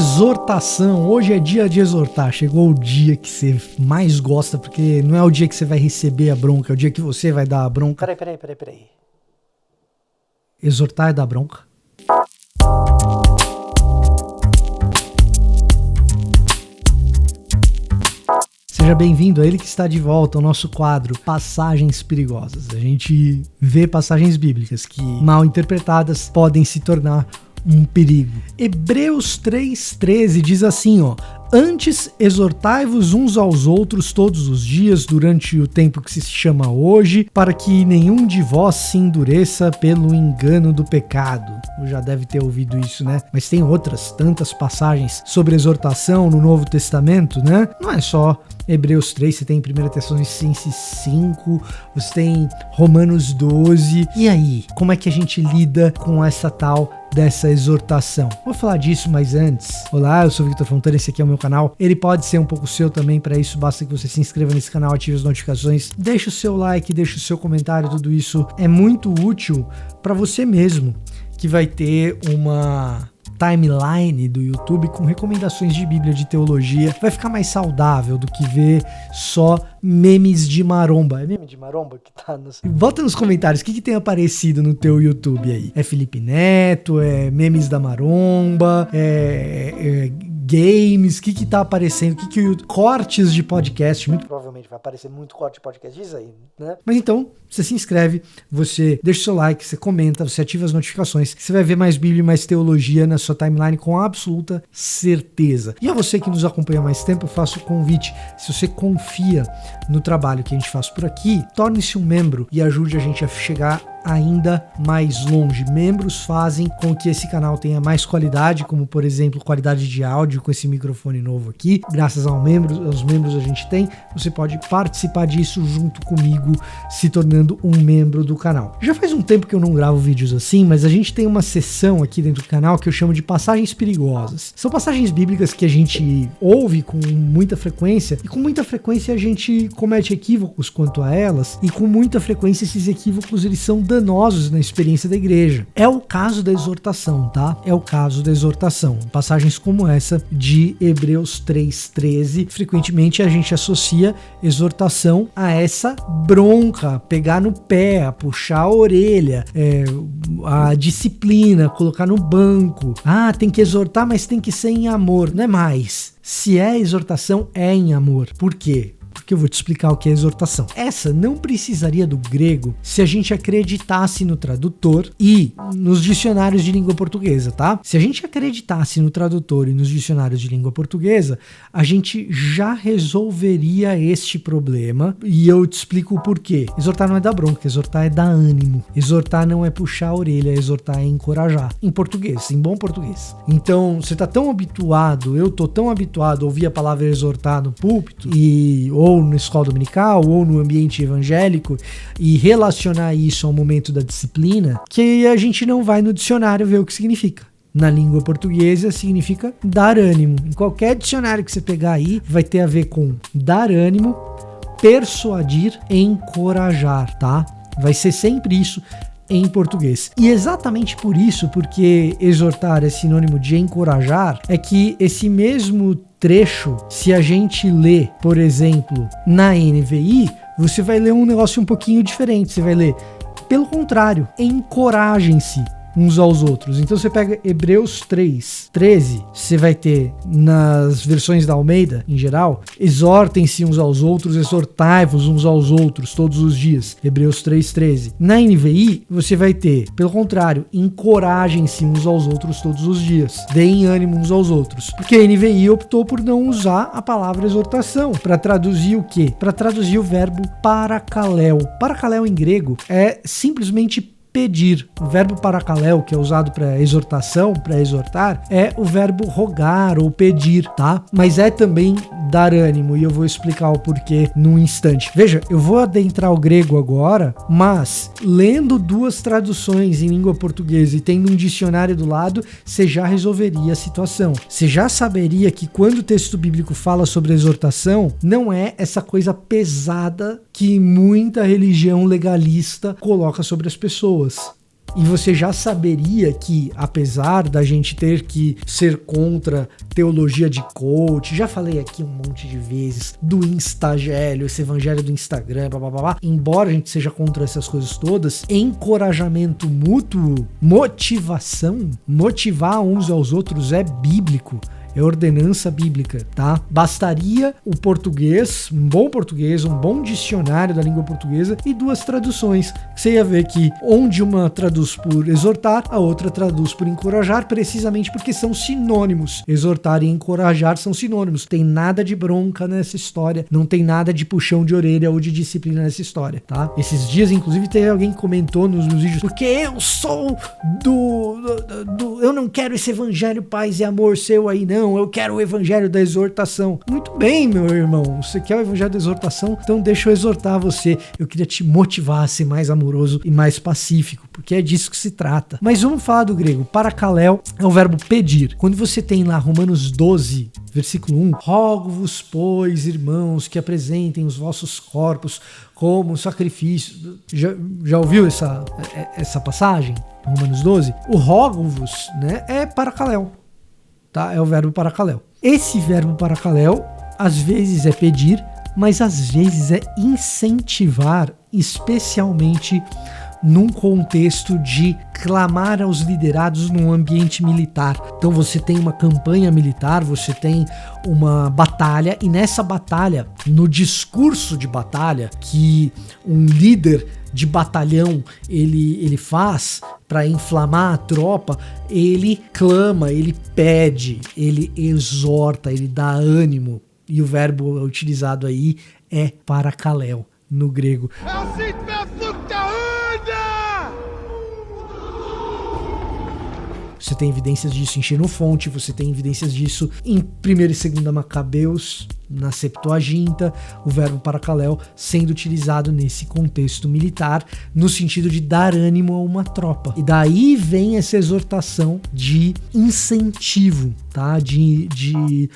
Exortação, hoje é dia de exortar, chegou o dia que você mais gosta, porque não é o dia que você vai receber a bronca, é o dia que você vai dar a bronca. Peraí. Exortar é dar bronca? Seja bem-vindo a ele que está de volta ao nosso quadro Passagens Perigosas. A gente vê passagens bíblicas que, mal interpretadas, podem se tornar um perigo. Hebreus 3,13 diz assim, antes exortai-vos uns aos outros todos os dias durante o tempo que se chama hoje, para que nenhum de vós se endureça pelo engano do pecado. Já deve ter ouvido isso, né? Mas tem outras tantas passagens sobre exortação no Novo Testamento, né? Não é só Hebreus 3, você tem 1 Tessalonicenses 5, você tem Romanos 12. E aí, como é que a gente lida com essa tal dessa exortação? Vou falar disso, mas antes. Olá, eu sou o Victor Fontana, esse aqui é o meu canal. Ele pode ser um pouco seu também, para isso basta que você se inscreva nesse canal, ative as notificações, deixe o seu like, deixe o seu comentário, tudo isso é muito útil para você mesmo, que vai ter uma timeline do YouTube com recomendações de Bíblia, de teologia. Vai ficar mais saudável do que ver só memes de maromba. É meme de maromba que tá nos... Bota nos comentários o que tem aparecido no teu YouTube aí. É Felipe Neto, é memes da maromba, games, o que tá aparecendo, cortes de podcast, muito provavelmente vai aparecer muito corte de podcast, diz aí, né? Mas então, você se inscreve, você deixa o seu like, você comenta, você ativa as notificações, você vai ver mais Bíblia e mais teologia na sua timeline com absoluta certeza. E a você que nos acompanha há mais tempo, eu faço o convite, se você confia no trabalho que a gente faz por aqui, torne-se um membro e ajude a gente a chegar ainda mais longe. Membros fazem com que esse canal tenha mais qualidade, como por exemplo qualidade de áudio com esse microfone novo aqui. Graças aos membros a gente tem, você pode participar disso junto comigo, se tornando um membro do canal. Já faz um tempo que eu não gravo vídeos assim, mas a gente tem uma seção aqui dentro do canal que eu chamo de passagens perigosas. São passagens bíblicas que a gente ouve com muita frequência, e com muita frequência a gente comete equívocos quanto a elas, e com muita frequência esses equívocos eles são danosos na experiência da igreja. É o caso da exortação, tá? É o caso da exortação. Passagens como essa de Hebreus 3,13, frequentemente a gente associa exortação a essa bronca, pegar no pé, a puxar a orelha, a disciplina, colocar no banco. Ah, tem que exortar, mas tem que ser em amor. Não é mais. Se é exortação, é em amor. Por quê? Porque eu vou te explicar o que é exortação. Essa não precisaria do grego se a gente acreditasse no tradutor e nos dicionários de língua portuguesa, tá? Se a gente acreditasse no tradutor e nos dicionários de língua portuguesa, a gente já resolveria este problema, e eu te explico o porquê. Exortar não é dar bronca, exortar é dar ânimo. Exortar não é puxar a orelha, exortar é encorajar. Em português, em bom português. Então, você tá tão habituado, eu tô tão habituado a ouvir a palavra exortar no púlpito, ou na escola dominical, ou no ambiente evangélico, e relacionar isso ao momento da disciplina, que a gente não vai no dicionário ver o que significa. Na língua portuguesa significa dar ânimo. Em qualquer dicionário que você pegar aí, vai ter a ver com dar ânimo, persuadir, encorajar, tá? Vai ser sempre isso em português. E exatamente por isso, porque exortar é sinônimo de encorajar, é que esse mesmo trecho, se a gente lê, por exemplo, na NVI, você vai ler um negócio um pouquinho diferente. Você vai ler, pelo contrário, encorajem-se uns aos outros. Então você pega Hebreus 3:13, você vai ter nas versões da Almeida, em geral, exortem-se uns aos outros, exortai-vos uns aos outros todos os dias. Hebreus 3:13. Na NVI, você vai ter, pelo contrário, encorajem-se uns aos outros todos os dias. Deem ânimo uns aos outros. Porque a NVI optou por não usar a palavra exortação para traduzir o quê? Para traduzir o verbo parakaleo. Parakaleo em grego é simplesmente pedir. O verbo parakaleo, que é usado para exortação, para exortar, é o verbo rogar ou pedir, tá? Mas é também dar ânimo, e eu vou explicar o porquê num instante. Veja, eu vou adentrar o grego agora, mas lendo duas traduções em língua portuguesa e tendo um dicionário do lado, você já resolveria a situação. Você já saberia que quando o texto bíblico fala sobre exortação, não é essa coisa pesada que muita religião legalista coloca sobre as pessoas. E você já saberia que, apesar da gente ter que ser contra teologia de coach, já falei aqui um monte de vezes do Instagélio, esse evangelho do Instagram, blá, blá, blá, blá. Embora a gente seja contra essas coisas todas, encorajamento mútuo, motivação, motivar uns aos outros é bíblico. É ordenança bíblica, tá? Bastaria o português, um bom dicionário da língua portuguesa e 2 traduções. Você ia ver que onde uma traduz por exortar, a outra traduz por encorajar, precisamente porque são sinônimos. Exortar e encorajar são sinônimos. Tem nada de bronca nessa história, não tem nada de puxão de orelha ou de disciplina nessa história, tá? Esses dias, inclusive, teve alguém que comentou nos vídeos, porque eu sou eu não quero esse evangelho paz e amor seu aí, não. Eu quero o evangelho da exortação. Muito bem, meu irmão. Você quer o evangelho da exortação? Então deixa eu exortar você. Eu queria te motivar a ser mais amoroso e mais pacífico, porque é disso que se trata. Mas vamos falar do grego. Parakaleo é o verbo pedir. Quando você tem lá Romanos 12, versículo 1, rogo-vos, pois, irmãos, que apresentem os vossos corpos como sacrifício. Já ouviu essa passagem? Romanos 12? O rogo-vos, né, é parakaleo. Tá? É o verbo parakaleo. Esse verbo parakaleo, às vezes é pedir, mas às vezes é incentivar, especialmente num contexto de clamar aos liderados num ambiente militar. Então você tem uma campanha militar, você tem uma batalha, e nessa batalha, no discurso de batalha que um líder de batalhão ele faz para inflamar a tropa, ele clama, ele pede, ele exorta, ele dá ânimo, e o verbo utilizado aí é parakaleo no grego. Você tem evidências disso em Xenofonte, você tem evidências disso em 1ª e 2ª Macabeus, na Septuaginta, o verbo parakaleo sendo utilizado nesse contexto militar, no sentido de dar ânimo a uma tropa. E daí vem essa exortação de incentivo, tá? De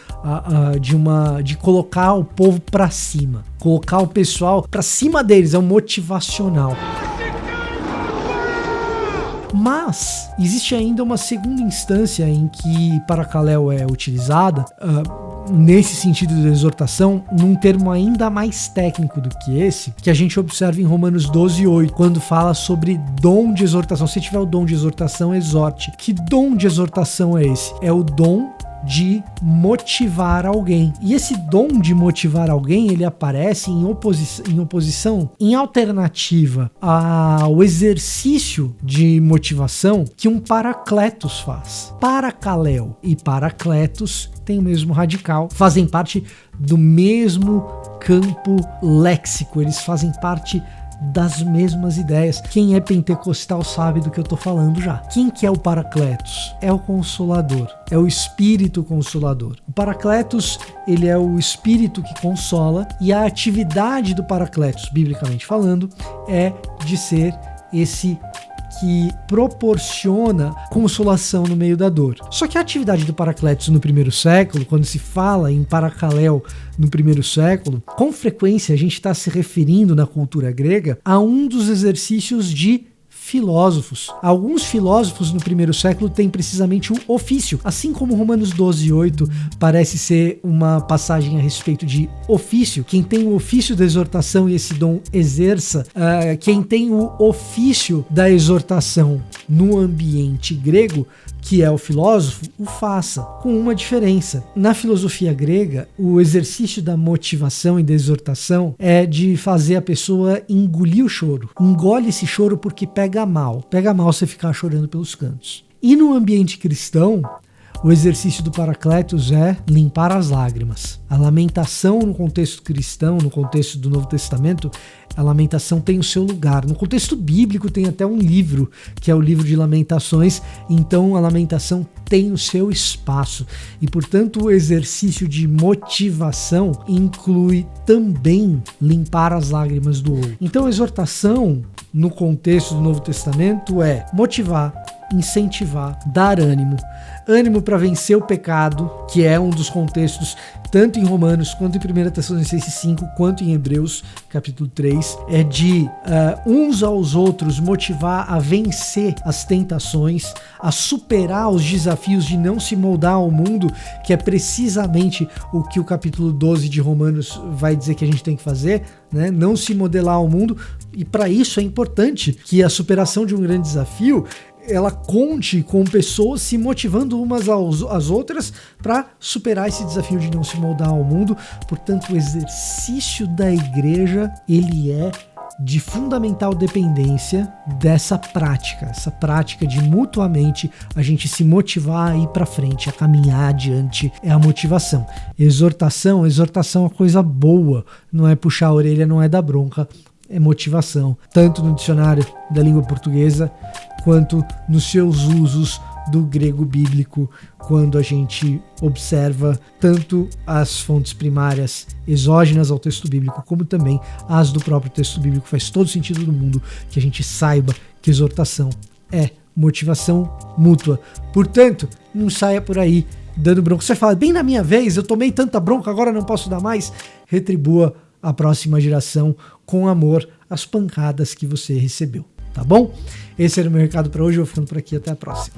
colocar o povo para cima, colocar o pessoal para cima deles, é um motivacional. Mas existe ainda uma segunda instância em que parakaleo é utilizada, nesse sentido de exortação, num termo ainda mais técnico do que esse, que a gente observa em Romanos 12:8, quando fala sobre dom de exortação. Se tiver o dom de exortação, exorte. Que dom de exortação é esse? É o dom de motivar alguém. E esse dom de motivar alguém, ele aparece em oposição, em alternativa ao exercício de motivação que um paracletos faz. Parakaleo e paracletos têm o mesmo radical, fazem parte do mesmo campo léxico, eles fazem parte das mesmas ideias. Quem é pentecostal sabe do que eu tô falando já. Quem que é o Paracletos? É o Consolador, é o Espírito Consolador. O Paracletos, ele é o Espírito que consola, e a atividade do Paracletos, biblicamente falando, é de ser esse que proporciona consolação no meio da dor. Só que a atividade do Paracletos no primeiro século, quando se fala em parakaleo no primeiro século, com frequência a gente está se referindo na cultura grega a um dos exercícios de filósofos. Alguns filósofos no primeiro século têm precisamente um ofício, assim como Romanos 12:8 parece ser uma passagem a respeito de ofício. Quem tem o ofício da exortação e esse dom exerça, quem tem o ofício da exortação no ambiente grego, que é o filósofo, o faça, com uma diferença. Na filosofia grega, o exercício da motivação e da exortação é de fazer a pessoa engolir o choro. Engole esse choro porque pega mal. Pega mal você ficar chorando pelos cantos. E no ambiente cristão, o exercício do Paracletos é limpar as lágrimas. A lamentação no contexto cristão, no contexto do Novo Testamento, a lamentação tem o seu lugar. No contexto bíblico tem até um livro, que é o livro de Lamentações, então a lamentação tem o seu espaço. E, portanto, o exercício de motivação inclui também limpar as lágrimas do outro. Então a exortação, no contexto do Novo Testamento, é motivar, incentivar, dar ânimo. Ânimo para vencer o pecado, que é um dos contextos, tanto em Romanos, quanto em 1 Tessalonicenses 5, quanto em Hebreus, capítulo 3, é de uns aos outros motivar a vencer as tentações, a superar os desafios de não se moldar ao mundo, que é precisamente o que o capítulo 12 de Romanos vai dizer que a gente tem que fazer, né? Não se modelar ao mundo, e para isso é importante que a superação de um grande desafio ela conte com pessoas se motivando umas às outras para superar esse desafio de não se moldar ao mundo. Portanto, o exercício da igreja, ele é de fundamental dependência dessa prática, essa prática de mutuamente a gente se motivar a ir para frente, a caminhar adiante, é a motivação. Exortação é uma coisa boa, não é puxar a orelha, não é dar bronca, é motivação, tanto no dicionário da língua portuguesa, quanto nos seus usos do grego bíblico, quando a gente observa tanto as fontes primárias exógenas ao texto bíblico, como também as do próprio texto bíblico. Faz todo sentido do mundo que a gente saiba que exortação é motivação mútua. Portanto, não saia por aí dando bronca. Você fala, bem na minha vez, eu tomei tanta bronca, agora não posso dar mais. Retribua a próxima geração com amor as pancadas que você recebeu. Tá bom? Esse era o meu recado para hoje. Eu vou ficando por aqui. Até a próxima.